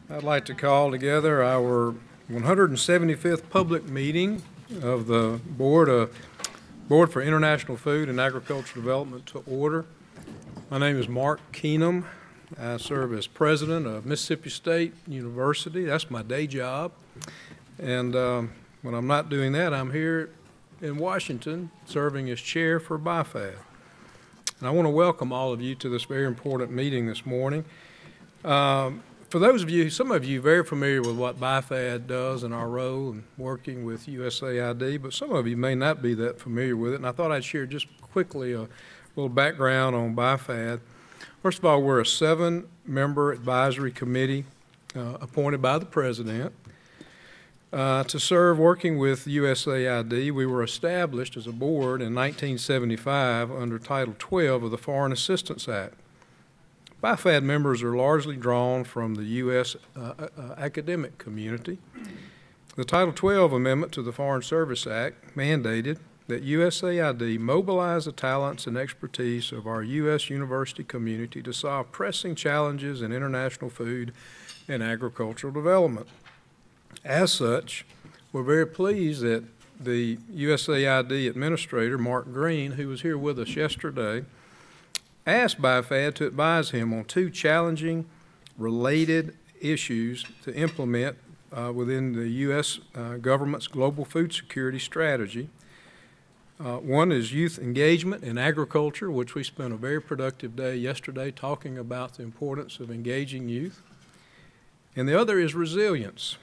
I'd like to call together our 175th public meeting of the Board for International Food and Agricultural Development to order. My name is Mark Keenum. I serve as president of Mississippi State University. That's my day job. And when I'm not doing that, I'm here in Washington serving as chair for BIFAD. And I want to welcome all of you to this very important meeting this morning. For those of you, some of you are very familiar with what BIFAD does and our role in working with USAID, but some of you may not be that familiar with it, and I thought I'd share just quickly a little background on BIFAD. First of all, we're a 7-member advisory committee appointed by the President to serve working with USAID. We were established as a board in 1975 under Title 12 of the Foreign Assistance Act. BIFAD members are largely drawn from the U.S. Academic community. The Title 12 amendment to the Foreign Service Act mandated that USAID mobilize the talents and expertise of our U.S. university community to solve pressing challenges in international food and agricultural development. As such, we're very pleased that the USAID administrator, Mark Green, who was here with us yesterday, asked BIFAD to advise him on 2 challenging related issues to implement within the U.S. government's global food security strategy. One is youth engagement in agriculture, which we spent a very productive day yesterday talking about the importance of engaging youth. And the other is resilience.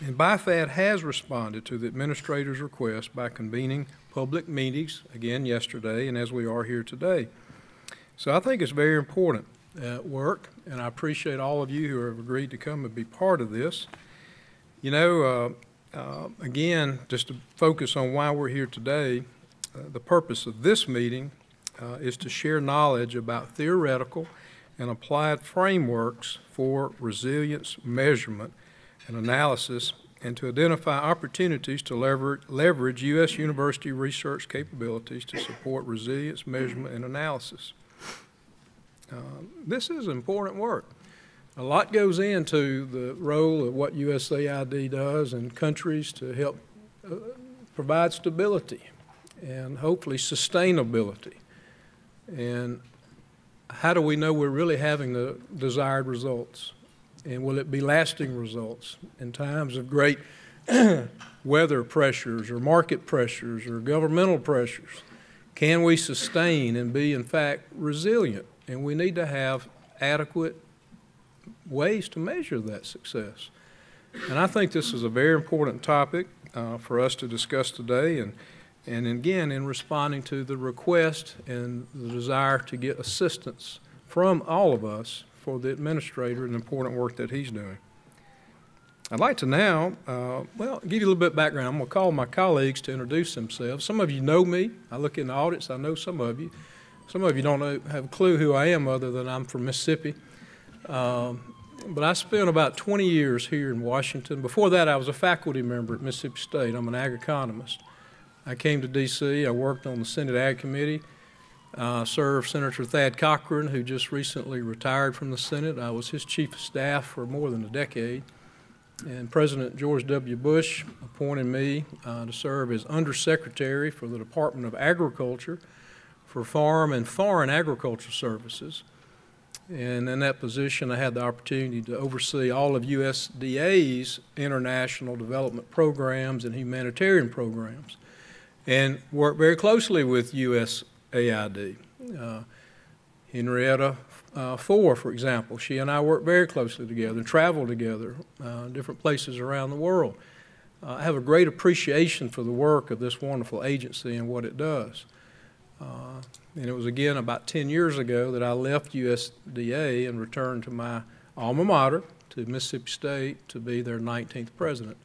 And BIFAD has responded to the administrator's request by convening public meetings, again yesterday, and as we are here today. So I think it's very important work, and I appreciate all of you who have agreed to come and be part of this. You know, again, just to focus on why we're here today, the purpose of this meeting is to share knowledge about theoretical and applied frameworks for resilience measurement and analysis, and to identify opportunities to leverage U.S. university research capabilities to support resilience measurement and analysis. This is important work. A lot goes into the role of what USAID does in countries to help provide stability and hopefully sustainability. And how do we know we're really having the desired results? And will it be lasting results in times of great weather pressures or market pressures or governmental pressures? Can we sustain and be, in fact, resilient? And we need to have adequate ways to measure that success. And I think this is a very important topic for us to discuss today. And again, in responding to the request and the desire to get assistance from all of us for the administrator and the important work that he's doing. I'd like to now, give you a little bit of background. I'm going to call my colleagues to introduce themselves. Some of you know me. I look in the audience. I know some of you. Some of you don't have a clue who I am other than I'm from Mississippi. But I spent about 20 years here in Washington. Before that, I was a faculty member at Mississippi State. I'm an ag economist. I came to D.C. I worked on the Senate Ag Committee. Served Senator Thad Cochran, who just recently retired from the Senate. I was his chief of staff for more than a decade. And President George W. Bush appointed me to serve as Undersecretary for the Department of Agriculture for Farm and Foreign Agriculture Services. And in that position, I had the opportunity to oversee all of USDA's international development programs and humanitarian programs, and work very closely with USAID. Henrietta Ford, for example, she and I work very closely together and travel together different places around the world. I have a great appreciation for the work of this wonderful agency and what it does. And it was again about 10 years ago that I left USDA and returned to my alma mater, to Mississippi State, to be their 19th president.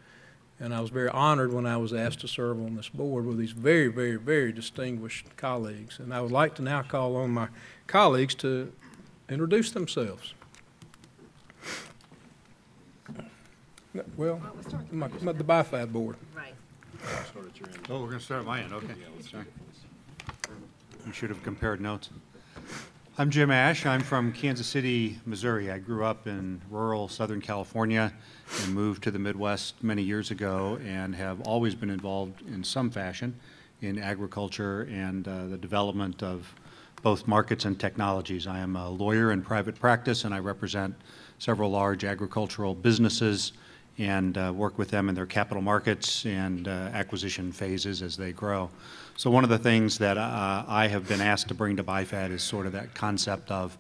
And I was very honored when I was asked to serve on this board with these very, very, very distinguished colleagues. And I would like to now call on my colleagues to introduce themselves. Well, the BIFAD board. Right. Oh, we're going to start at my end. Okay. Sorry. We should have compared notes. I'm Jim Ash. I'm from Kansas City, Missouri. I grew up in rural Southern California and moved to the Midwest many years ago and have always been involved in some fashion in agriculture and the development of both markets and technologies. I am a lawyer in private practice, and I represent several large agricultural businesses and work with them in their capital markets and acquisition phases as they grow. So one of the things that I have been asked to bring to BIFAD is sort of that concept of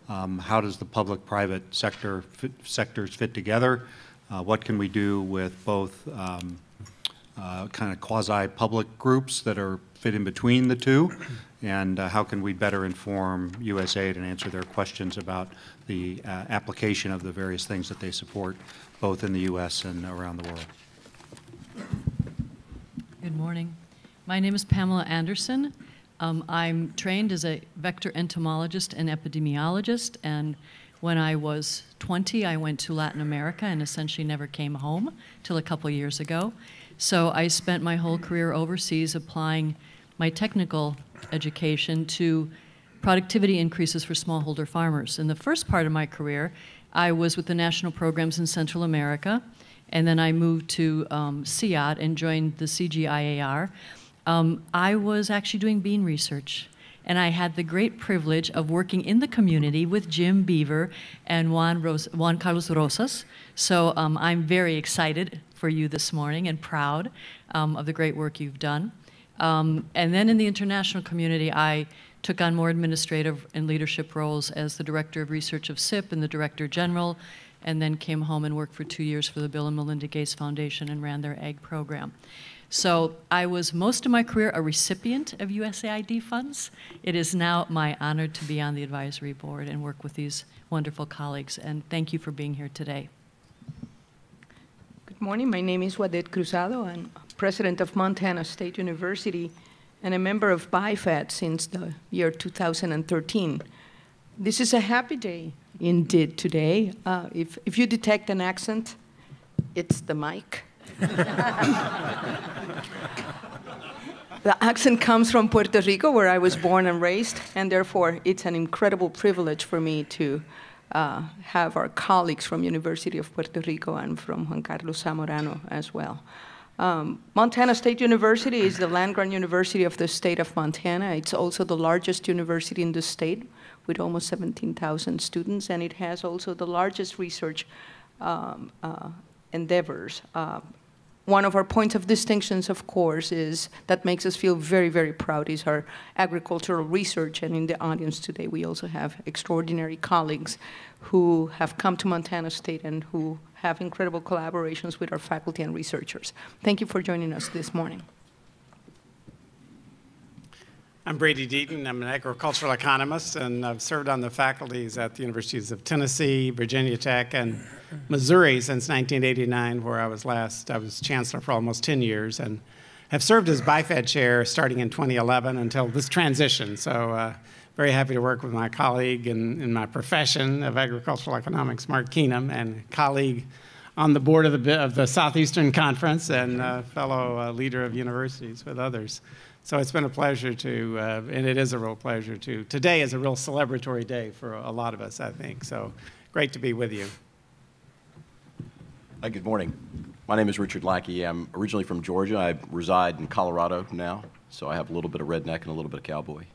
how does the public-private sectors fit together? What can we do with both kind of quasi-public groups that are fit in between the two? And how can we better inform USAID and answer their questions about the application of the various things that they support, both in the U.S. and around the world? Good morning. My name is Pamela Anderson. I'm trained as a vector entomologist and epidemiologist, and when I was 20, I went to Latin America and essentially never came home till a couple years ago. So I spent my whole career overseas applying my technical education to productivity increases for smallholder farmers. In the first part of my career, I was with the national programs in Central America, and then I moved to CIAT and joined the CGIAR. I was actually doing bean research, and I had the great privilege of working in the community with Jim Beaver and Juan Carlos Rosas. So I'm very excited for you this morning and proud of the great work you've done. And then in the international community, I took on more administrative and leadership roles as the Director of Research of SIP and the Director General, and then came home and worked for 2 years for the Bill and Melinda Gates Foundation and ran their egg program. So I was most of my career a recipient of USAID funds. It is now my honor to be on the advisory board and work with these wonderful colleagues, and thank you for being here today. Good morning. My name is Wadet Cruzado. I'm president of Montana State University and a member of BIFAD since the year 2013. This is a happy day indeed today. If you detect an accent, it's the mic. The accent comes from Puerto Rico, where I was born and raised, and therefore it's an incredible privilege for me to have our colleagues from University of Puerto Rico and from Juan Carlos Zamorano as well. Montana State University is the land-grant university of the state of Montana. It's also the largest university in the state with almost 17,000 students, and it has also the largest research endeavors. One of our points of distinctions, of course, is that makes us feel very, very proud is our agricultural research. And in the audience today, we also have extraordinary colleagues who have come to Montana State and who have incredible collaborations with our faculty and researchers. Thank you for joining us this morning. I'm Brady Deaton. I'm an agricultural economist, and I've served on the faculties at the universities of Tennessee, Virginia Tech, and Missouri since 1989, where I was chancellor for almost 10 years, and have served as BIFAD chair starting in 2011 until this transition. So very happy to work with my colleague in my profession of agricultural economics, Mark Keenum, and colleague on the board of the Southeastern Conference and fellow leader of universities with others. So it's been a pleasure to, and it is a real pleasure to, today is a real celebratory day for a lot of us, I think. So great to be with you. Hi, good morning. My name is Richard Lackey. I'm originally from Georgia. I reside in Colorado now, so I have a little bit of redneck and a little bit of cowboy.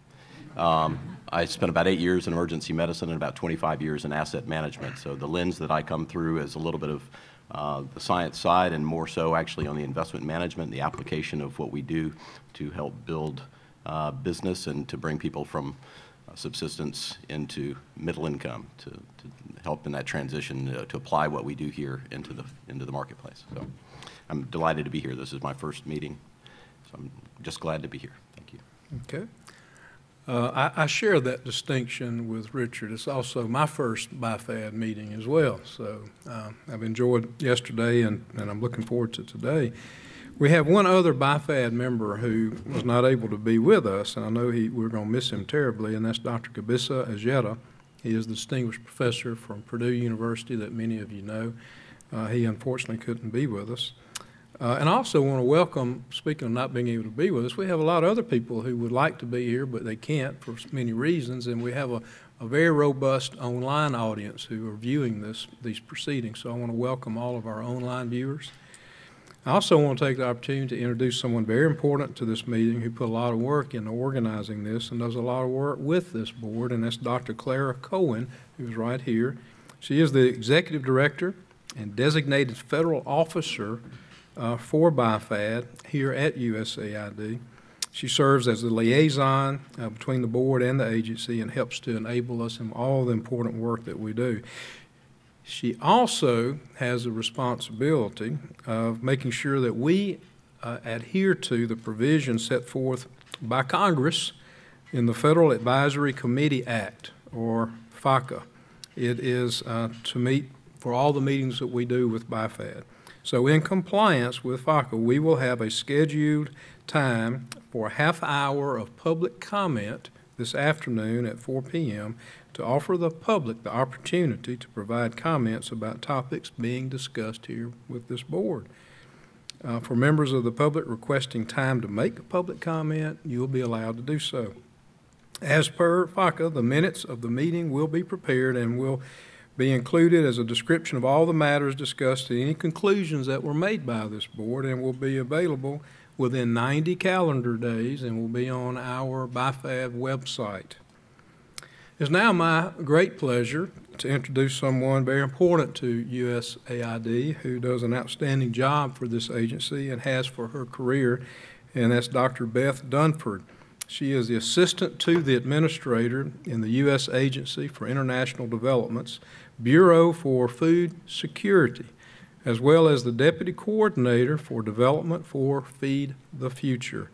I spent about 8 years in emergency medicine and about 25 years in asset management. So the lens that I come through is a little bit of the science side and more so actually on the investment management, the application of what we do to help build business and to bring people from subsistence into middle income, to help in that transition to apply what we do here into the marketplace. So I'm delighted to be here. This is my first meeting, so I'm just glad to be here. Thank you. Okay. I share that distinction with Richard. It's also my first BIFAD meeting as well. So I've enjoyed yesterday and I'm looking forward to today. We have one other BIFAD member who was not able to be with us, and I know we're going to miss him terribly, and that's Dr. Gabissa Ajeta. He is the distinguished professor from Purdue University that many of you know. He unfortunately couldn't be with us. And I also want to welcome, speaking of not being able to be with us, we have a lot of other people who would like to be here, but they can't for many reasons, and we have a a very robust online audience who are viewing these proceedings. So I want to welcome all of our online viewers. I also want to take the opportunity to introduce someone very important to this meeting who put a lot of work into organizing this and does a lot of work with this board, and that's Dr. Clara Cohen, who's right here. She is the Executive Director and Designated Federal Officer for BIFAD here at USAID. She serves as the liaison between the board and the agency and helps to enable us in all the important work that we do. She also has the responsibility of making sure that we adhere to the provisions set forth by Congress in the Federal Advisory Committee Act, or FACA. It is to meet for all the meetings that we do with BIFAD. So in compliance with FACA, we will have a scheduled time for a half hour of public comment this afternoon at 4 p.m. to offer the public the opportunity to provide comments about topics being discussed here with this board. For members of the public requesting time to make a public comment, you'll be allowed to do so. As per FACA, the minutes of the meeting will be prepared and will be included as a description of all the matters discussed and any conclusions that were made by this board, and will be available within 90 calendar days and will be on our BIFAD website. It's now my great pleasure to introduce someone very important to USAID who does an outstanding job for this agency and has for her career, and that's Dr. Beth Dunford. She is the Assistant to the Administrator in the U.S. Agency for International Development's Bureau for Food Security, as well as the Deputy Coordinator for Development for Feed the Future,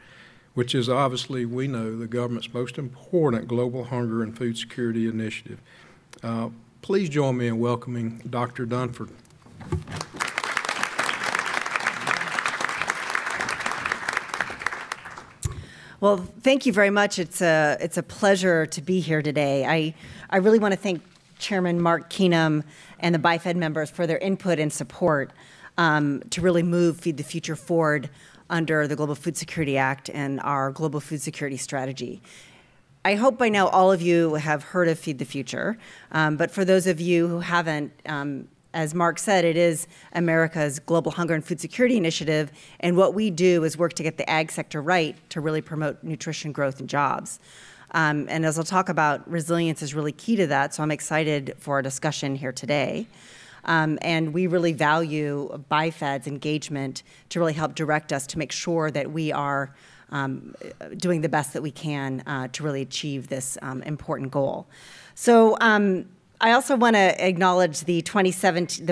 which is obviously, we know, the government's most important global hunger and food security initiative. Please join me in welcoming Dr. Dunford. Well, thank you very much. It's a pleasure to be here today. I really want to thank Chairman Mark Keenum and the BIFAD members for their input and support to really move Feed the Future forward under the Global Food Security Act and our Global Food Security Strategy. I hope by now all of you have heard of Feed the Future, but for those of you who haven't, as Mark said, it is America's Global Hunger and Food Security Initiative, and what we do is work to get the ag sector right to really promote nutrition growth and jobs. And as I'll talk about, resilience is really key to that, so I'm excited for our discussion here today. And we really value BIFAD's engagement to really help direct us to make sure that we are doing the best that we can to really achieve this important goal. So I also want to acknowledge the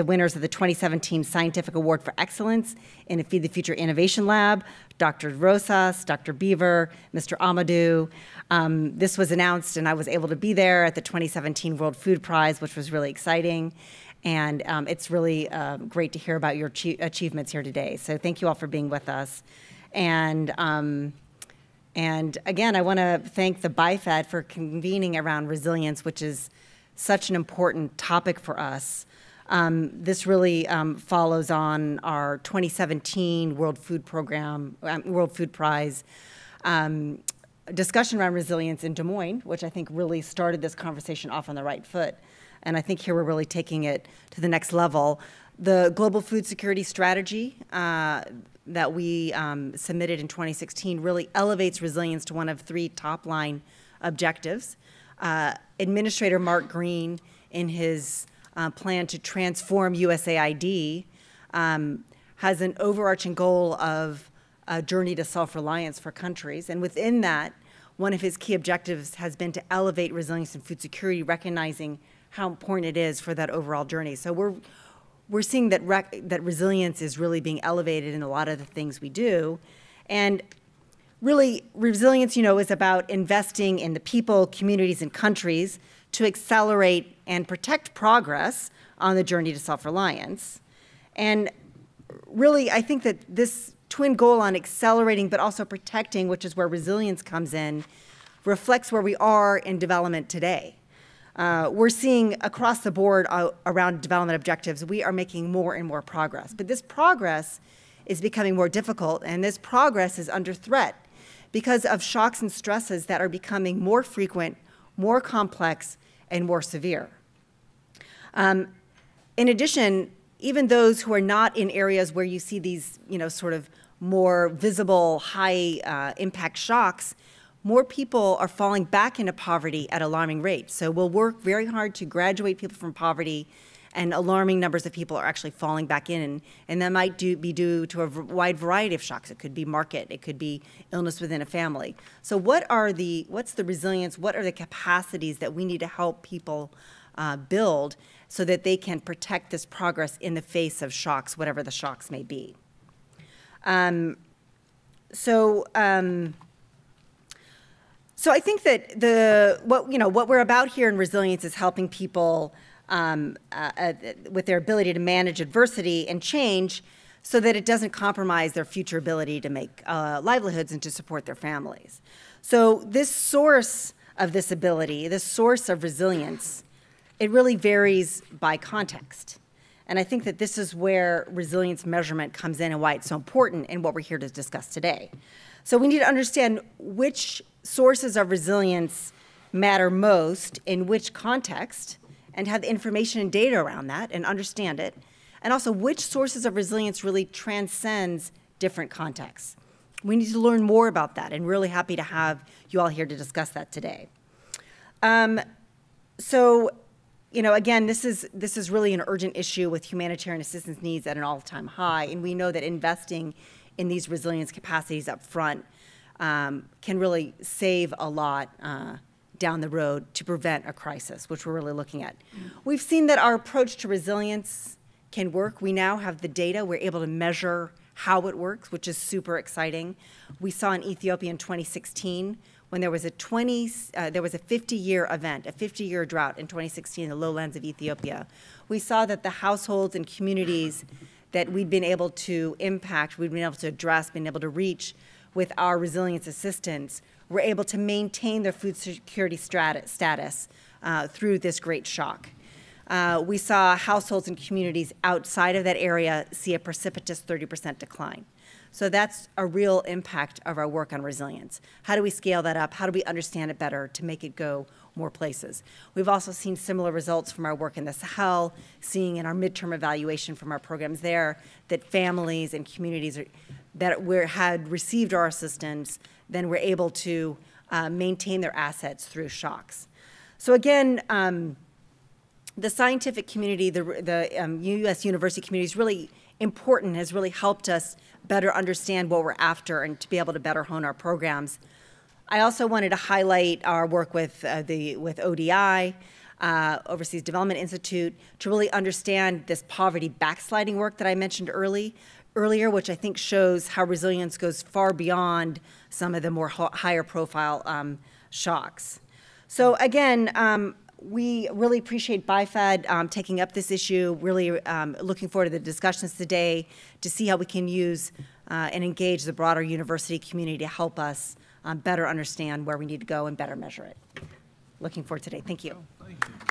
winners of the 2017 Scientific Award for Excellence in the Feed the Future Innovation Lab, Dr. Rosas, Dr. Beaver, Mr. Amadou. This was announced, and I was able to be there at the 2017 World Food Prize, which was really exciting. And it's really great to hear about your achievements here today. So thank you all for being with us. And again, I want to thank the BIFAD for convening around resilience, which is such an important topic for us. This really follows on our 2017 World Food Prize discussion around resilience in Des Moines, which I think really started this conversation off on the right foot. And I think here we're really taking it to the next level. The Global Food Security Strategy that we submitted in 2016 really elevates resilience to one of 3 top-line objectives. Administrator Mark Green, in his plan to transform USAID, has an overarching goal of a journey to self-reliance for countries. And within that, one of his key objectives has been to elevate resilience and food security, recognizing how important it is for that overall journey. So we're seeing that that resilience is really being elevated in a lot of the things we do. And really, resilience, is about investing in the people, communities, and countries to accelerate and protect progress on the journey to self-reliance. And really, I think that this twin goal on accelerating but also protecting, which is where resilience comes in, reflects where we are in development today. We're seeing across the board around development objectives, we are making more and more progress. But this progress is becoming more difficult, and this progress is under threat because of shocks and stresses that are becoming more frequent, more complex, and more severe. In addition, even those who are not in areas where you see these, sort of more visible, high impact shocks, more people are falling back into poverty at alarming rates. So we'll work very hard to graduate people from poverty, and alarming numbers of people are actually falling back in. And that might be due to a wide variety of shocks. It could be market, it could be illness within a family. So what's the resilience, what are the capacities that we need to help people build so that they can protect this progress in the face of shocks, whatever the shocks may be? So I think that what we're about here in resilience is helping people with their ability to manage adversity and change so that it doesn't compromise their future ability to make livelihoods and to support their families. So this source of this ability, this source of resilience, it really varies by context. And I think that this is where resilience measurement comes in and why it's so important and what we're here to discuss today. So we need to understand which sources of resilience matter most in which context and have the information and data around that and understand it, and also which sources of resilience really transcends different contexts. We need to learn more about that, and really happy to have you all here to discuss that today. Again, this is really an urgent issue with humanitarian assistance needs at an all-time high, and we know that investing in these resilience capacities up front can really save a lot down the road to prevent a crisis, which we're really looking at. We've seen that our approach to resilience can work. We now have the data. We're able to measure how it works, which is super exciting. We saw in Ethiopia in 2016 when there was a 50-year event, a 50-year drought in 2016 in the lowlands of Ethiopia. We saw that the households and communities that we'd been able to impact, we'd been able to address, been able to reach with our resilience assistance, were able to maintain their food security status through this great shock. We saw households and communities outside of that area see a precipitous 30% decline. So that's a real impact of our work on resilience. How do we scale that up? How do we understand it better to make it go more places? We've also seen similar results from our work in the Sahel, seeing in our midterm evaluation from our programs there that families and communities that had received our assistance then were able to maintain their assets through shocks. So again, the scientific community, the U.S. university community is really important, has really helped us better understand what we're after and to be able to better hone our programs. I also wanted to highlight our work with ODI, Overseas Development Institute, to really understand this poverty backsliding work that I mentioned earlier, which I think shows how resilience goes far beyond some of the more higher profile shocks. So again, we really appreciate BIFAD taking up this issue, really looking forward to the discussions today to see how we can use and engage the broader university community to help us better understand where we need to go and better measure it. Looking forward today. Thank you. Thank you.